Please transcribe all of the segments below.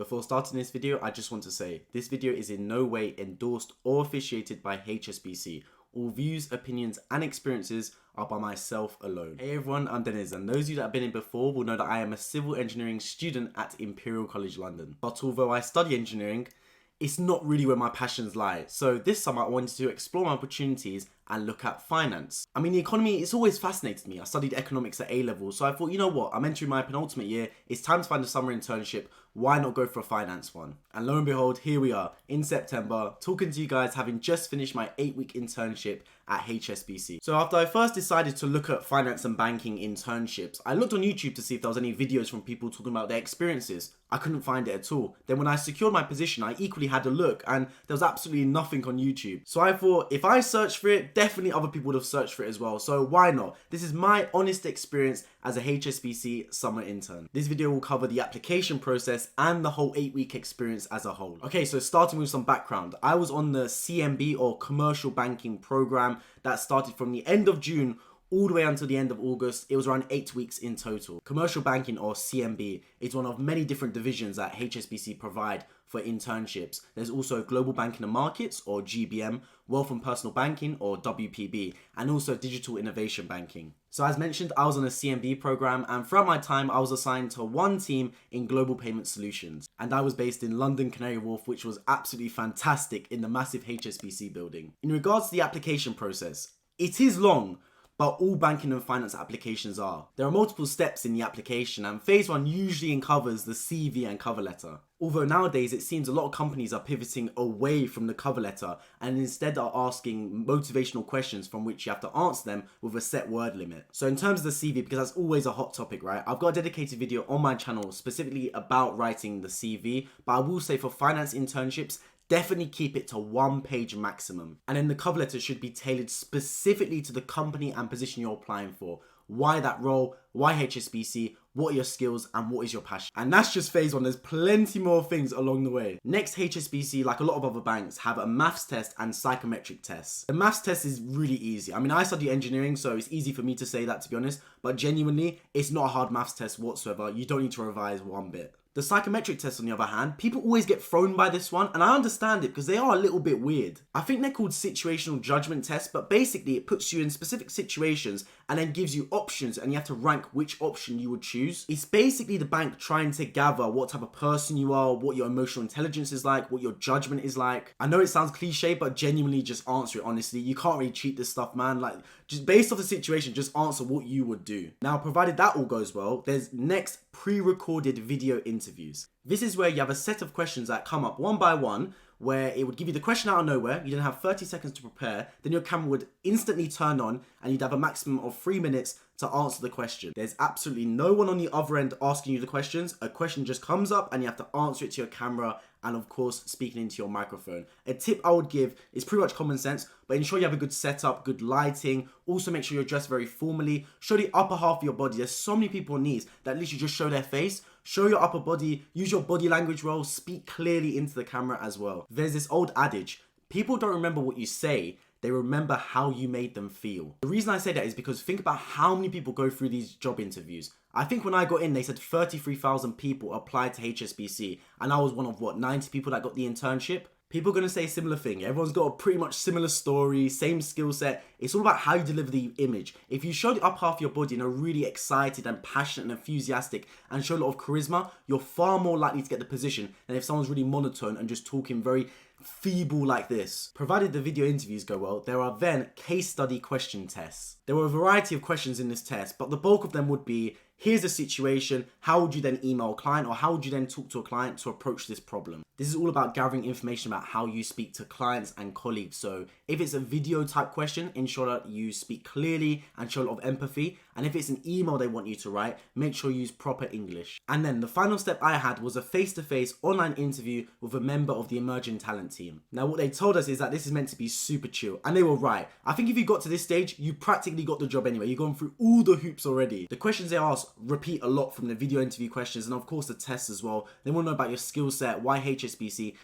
Before starting this video, I just want to say, this video is in no way endorsed or officiated by HSBC. All views, opinions and experiences are by myself alone. Hey everyone, I'm Dennis, and those of you that have been in before will know that I am a civil engineering student at Imperial College London. But although I study engineering, it's not really where my passions lie. So this summer I wanted to explore my opportunities and look at finance. I mean, the economy, it's always fascinated me. I studied economics at A-level, so I thought, you know what, I'm entering my penultimate year, it's time to find a summer internship, why not go for a finance one? And lo and behold, here we are, in September, talking to you guys, having just finished my 8-week internship at HSBC. So after I first decided to look at finance and banking internships, I looked on YouTube to see if there was any videos from people talking about their experiences. I couldn't find it at all. Then when I secured my position, I equally had a look and there was absolutely nothing on YouTube. So I thought, if I searched for it, definitely other people would have searched for it as well. So why not? This is my honest experience as a HSBC summer intern. This video will cover the application process and the whole 8-week experience as a whole. Okay, so starting with some background. I was on the CMB or commercial banking program that started from the end of June all the way until the end of August. It was around 8 weeks in total. Commercial banking, or CMB, is one of many different divisions that HSBC provide for internships. There's also Global Banking and Markets, or GBM, Wealth and Personal Banking, or WPB, and also Digital Innovation Banking. So as mentioned, I was on a CMB program, and throughout my time, I was assigned to one team in Global Payment Solutions. And I was based in London, Canary Wharf, which was absolutely fantastic in the massive HSBC building. In regards to the application process, it is long, but all banking and finance applications are. There are multiple steps in the application, and phase 1 usually covers the CV and cover letter. Although nowadays it seems a lot of companies are pivoting away from the cover letter and instead are asking motivational questions from which you have to answer them with a set word limit. So in terms of the CV, because that's always a hot topic, right? I've got a dedicated video on my channel specifically about writing the CV, but I will say for finance internships, definitely keep it to 1 page maximum. And then the cover letter should be tailored specifically to the company and position you're applying for. Why that role, why HSBC, what are your skills, and what is your passion? And that's just phase 1, there's plenty more things along the way. Next, HSBC, like a lot of other banks, have a maths test and psychometric tests. The maths test is really easy. I mean, I study engineering, so it's easy for me to say that, to be honest, but genuinely, it's not a hard maths test whatsoever. You don't need to revise one bit. The psychometric test, on the other hand, people always get thrown by this one, and I understand it because they are a little bit weird. I think they're called situational judgment tests, but basically it puts you in specific situations and then gives you options, and you have to rank which option you would choose. It's basically the bank trying to gather what type of person you are, what your emotional intelligence is like, what your judgment is like. I know it sounds cliche, but genuinely just answer it honestly. You can't really cheat this stuff, man. Like, just based off the situation, just answer what you would do. Now, provided that all goes well, there's next pre-recorded video interviews. This is where you have a set of questions that come up one by one, where it would give you the question out of nowhere, you then have 30 seconds to prepare, then your camera would instantly turn on and you'd have a maximum of 3 minutes to answer the question. There's absolutely no one on the other end asking you the questions. A question just comes up and you have to answer it to your camera and of course speaking into your microphone. A tip I would give is pretty much common sense, but ensure you have a good setup, good lighting. Also make sure you're dressed very formally. Show the upper half of your body. There's so many people on these that literally just show their face. Show your upper body, use your body language well, speak clearly into the camera as well. There's this old adage, people don't remember what you say, they remember how you made them feel. The reason I say that is because think about how many people go through these job interviews. I think when I got in, they said 33,000 people applied to HSBC, and I was one of, 90 people that got the internship? People are going to say a similar thing. Everyone's got a pretty much similar story, same skill set. It's all about how you deliver the image. If you show the upper half of your body and are really excited and passionate and enthusiastic and show a lot of charisma, you're far more likely to get the position than if someone's really monotone and just talking very feeble like this. Provided the video interviews go well, there are then case study question tests. There were a variety of questions in this test, but the bulk of them would be, here's the situation, how would you then email a client, or how would you then talk to a client to approach this problem? This is all about gathering information about how you speak to clients and colleagues. So if it's a video type question, ensure that you speak clearly and show a lot of empathy. And if it's an email they want you to write, make sure you use proper English. And then the final step I had was a face-to-face online interview with a member of the emerging talent team. Now what they told us is that this is meant to be super chill, and they were right. I think if you got to this stage, you practically got the job anyway. You've gone through all the hoops already. The questions they ask repeat a lot from the video interview questions, and of course the tests as well. They want to know about your skill set, why HSBC.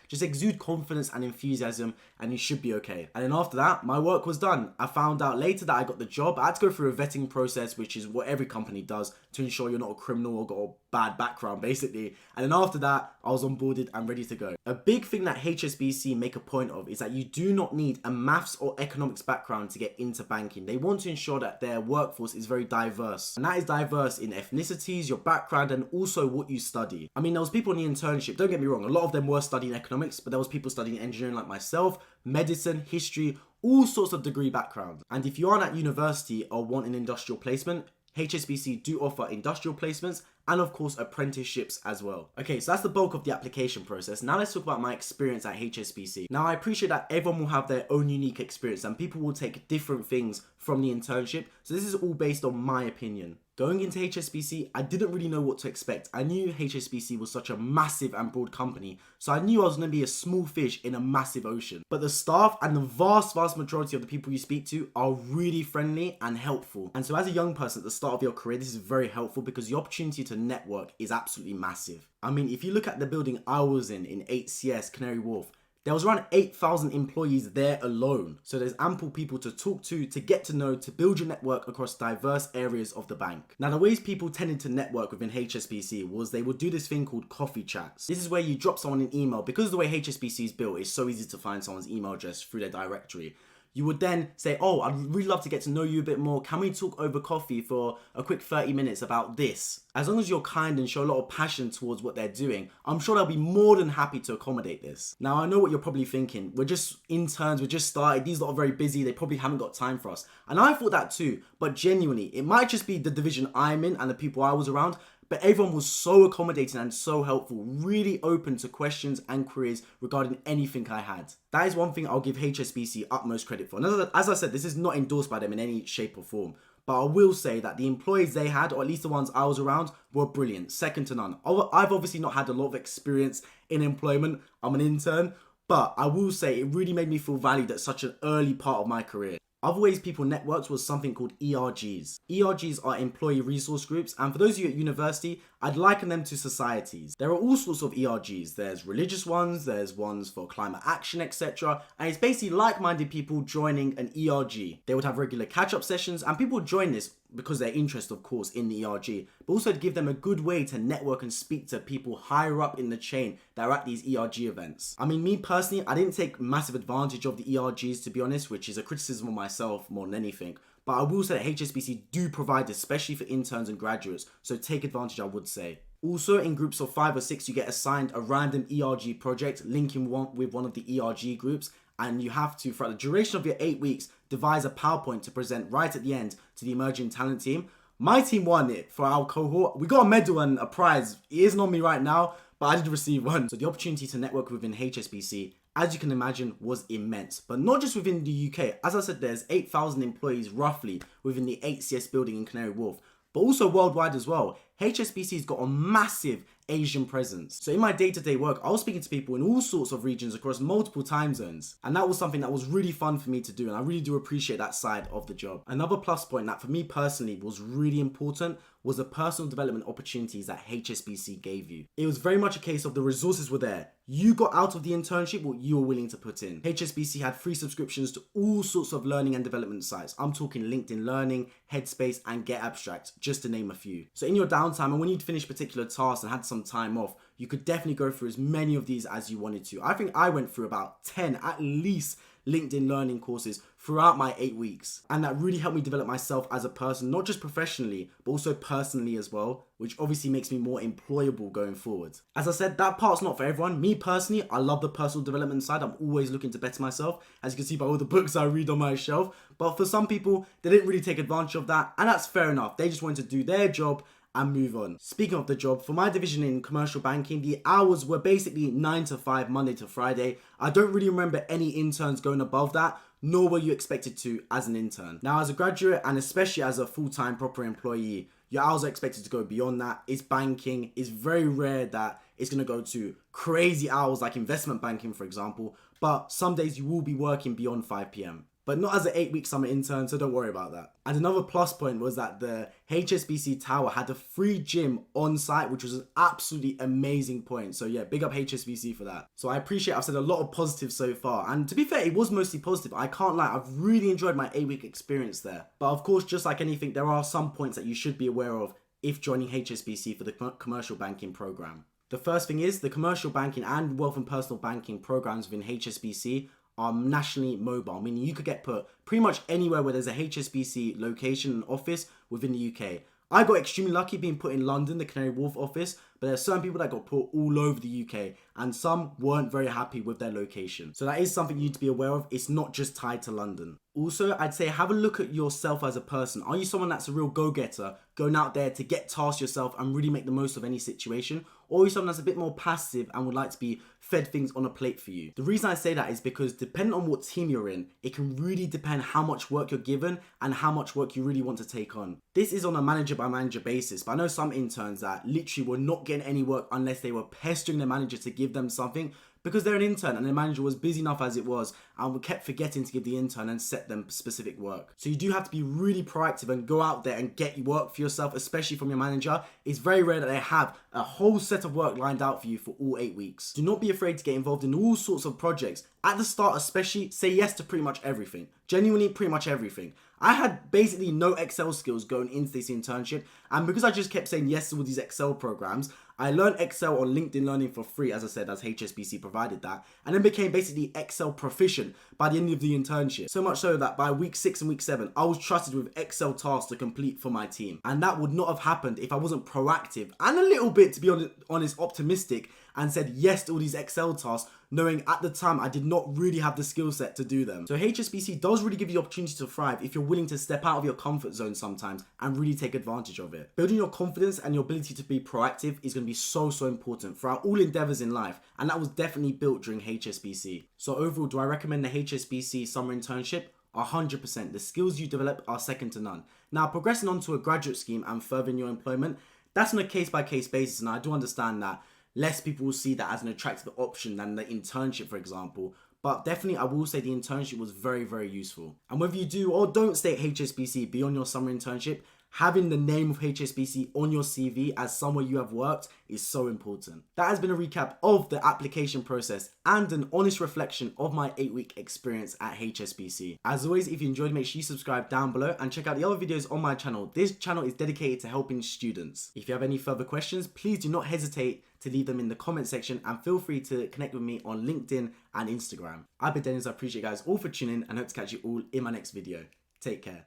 Just exude confidence and enthusiasm and you should be okay. And then after that, my work was done. I found out later that I got the job. I had to go through a vetting process, which is what every company does to ensure you're not a criminal or got a bad background basically. And then after that, I was onboarded and ready to go. A big thing that HSBC make a point of is that you do not need a maths or economics background to get into banking. They want to ensure that their workforce is very diverse. And that is diverse in ethnicities, your background, and also what you study. I mean, there was people in the internship, don't get me wrong, a lot of them were studying economics, but there was people studying engineering like myself, medicine, history, all sorts of degree backgrounds. And if you aren't at university or want an industrial placement, HSBC do offer industrial placements and of course apprenticeships as well. Okay, so that's the bulk of the application process. Now let's talk about my experience at HSBC. Now I appreciate that everyone will have their own unique experience and people will take different things from the internship. So this is all based on my opinion. Going into HSBC, I didn't really know what to expect. I knew HSBC was such a massive and broad company, so I knew I was going to be a small fish in a massive ocean. But the staff and the vast majority of the people you speak to are really friendly and helpful. And so as a young person at the start of your career, this is very helpful because the opportunity to network is absolutely massive. I mean, if you look at the building I was in 8CS, Canary Wharf, there was around 8,000 employees there alone. So there's ample people to talk to get to know, to build your network across diverse areas of the bank. Now, the ways people tended to network within HSBC was they would do this thing called coffee chats. This is where you drop someone an email. Because of the way HSBC is built, it's so easy to find someone's email address through their directory. You would then say, oh, I'd really love to get to know you a bit more. Can we talk over coffee for a quick 30 minutes about this? As long as you're kind and show a lot of passion towards what they're doing, I'm sure they'll be more than happy to accommodate this. Now, I know what you're probably thinking. We're just interns, we're just started. These lot are very busy. They probably haven't got time for us. And I thought that too, but genuinely, it might just be the division I'm in and the people I was around, but everyone was so accommodating and so helpful, really open to questions and queries regarding anything I had. That is one thing I'll give HSBC utmost credit for. And as I said, this is not endorsed by them in any shape or form, but I will say that the employees they had, or at least the ones I was around, were brilliant, second to none. I've obviously not had a lot of experience in employment. I'm an intern, but I will say it really made me feel valued at such an early part of my career. Other ways people networked was something called ERGs. ERGs are employee resource groups, and for those of you at university, I'd liken them to societies. There are all sorts of ERGs. There's religious ones, there's ones for climate action, etc. And it's basically like-minded people joining an ERG. They would have regular catch-up sessions, and people would join this because their interest, of course, in the ERG, but also to give them a good way to network and speak to people higher up in the chain that are at these ERG events. I mean, me personally, I didn't take massive advantage of the ERGs, to be honest, which is a criticism of myself more than anything. But I will say that HSBC do provide this, especially for interns and graduates, so take advantage, I would say. Also, in groups of 5 or 6, you get assigned a random ERG project linking with one of the ERG groups, and you have to, throughout the duration of your 8 weeks, devise a PowerPoint to present right at the end to the emerging talent team. My team won it for our cohort. We got a medal and a prize. It isn't on me right now, but I did receive one. So the opportunity to network within HSBC, as you can imagine, was immense. But not just within the UK. As I said, there's 8,000 employees roughly within the 8CS building in Canary Wharf, but also worldwide as well. HSBC's got a massive Asian presence. So in my day-to-day work, I was speaking to people in all sorts of regions across multiple time zones. And that was something that was really fun for me to do. And I really do appreciate that side of the job. Another plus point that for me personally was really important was the personal development opportunities that HSBC gave you. It was very much a case of the resources were there. You got out of the internship what you were willing to put in. HSBC had free subscriptions to all sorts of learning and development sites. I'm talking LinkedIn Learning, Headspace, and Get Abstract, just to name a few. So in your downtime and when you'd finished particular tasks and had some time off, you could definitely go through as many of these as you wanted to. I think I went through about 10 at least LinkedIn Learning courses throughout my 8 weeks. And that really helped me develop myself as a person, not just professionally, but also personally as well, which obviously makes me more employable going forward. As I said, that part's not for everyone. Me personally, I love the personal development side. I'm always looking to better myself, as you can see by all the books I read on my shelf. But for some people, they didn't really take advantage of that, and that's fair enough. They just wanted to do their job and move on. Speaking of the job, for my division in commercial banking, the hours were basically 9 to 5, Monday to Friday. I don't really remember any interns going above that, nor were you expected to as an intern. Now, as a graduate, and especially as a full-time proper employee, your hours are expected to go beyond that. It's banking. It's very rare that it's going to go to crazy hours like investment banking, for example, but some days you will be working beyond 5 p.m. But not as an 8-week summer intern, so don't worry about that. And another plus point was that the HSBC Tower had a free gym on site, which was an absolutely amazing point. So yeah, big up HSBC for that. So I appreciate I've said a lot of positives so far. And to be fair, it was mostly positive. I can't lie, I've really enjoyed my 8-week experience there. But of course, just like anything, there are some points that you should be aware of if joining HSBC for the commercial banking program. The first thing is the commercial banking and wealth and personal banking programs within HSBC are nationally mobile, meaning you could get put pretty much anywhere where there's a HSBC location and office within the UK. I got extremely lucky being put in London, the Canary Wharf office, but there are certain people that got put all over the UK and some weren't very happy with their location. So that is something you need to be aware of. It's not just tied to London. Also, I'd say have a look at yourself as a person. Are you someone that's a real go-getter, going out there to get tasks yourself and really make the most of any situation? Or are you someone that's a bit more passive and would like to be fed things on a plate for you? The reason I say that is because depending on what team you're in, it can really depend how much work you're given and how much work you really want to take on. This is on a manager by manager basis, but I know some interns that literally were not getting any work unless they were pestering their manager to give them something, because they're an intern and the manager was busy enough as it was and kept forgetting to give the intern and set them specific work. So you do have to be really proactive and go out there and get work for yourself, especially from your manager. It's very rare that they have a whole set of work lined out for you for all 8 weeks. Do not be afraid to get involved in all sorts of projects. At the start especially, say yes to pretty much everything. Genuinely pretty much everything. I had basically no Excel skills going into this internship, and because I just kept saying yes to all these Excel programs, I learned Excel on LinkedIn Learning for free, as I said, as HSBC provided that, and then became basically Excel proficient by the end of the internship. So much so that by week 6 and week 7, I was trusted with Excel tasks to complete for my team. And that would not have happened if I wasn't proactive and a little bit, to be honest, optimistic, and said yes to all these Excel tasks, knowing at the time I did not really have the skill set to do them. So HSBC does really give you the opportunity to thrive if you're willing to step out of your comfort zone sometimes and really take advantage of it. Building your confidence and your ability to be proactive is going to be so important throughout all endeavors in life, and that was definitely built during HSBC. So overall, do I recommend the HSBC Summer Internship? 100%. The skills you develop are second to none. Now, progressing on to a graduate scheme and furthering your employment, that's on a case-by-case basis, and I do understand that less people will see that as an attractive option than the internship, for example. But definitely, I will say the internship was very useful. And whether you do or don't stay at HSBC beyond your summer internship, having the name of HSBC on your CV as somewhere you have worked is so important. That has been a recap of the application process and an honest reflection of my 8-week experience at HSBC. As always, if you enjoyed, make sure you subscribe down below and check out the other videos on my channel. This channel is dedicated to helping students. If you have any further questions, please do not hesitate to leave them in the comment section, and feel free to connect with me on LinkedIn and Instagram. I've been Dennis. I appreciate you guys all for tuning in and hope to catch you all in my next video. Take care.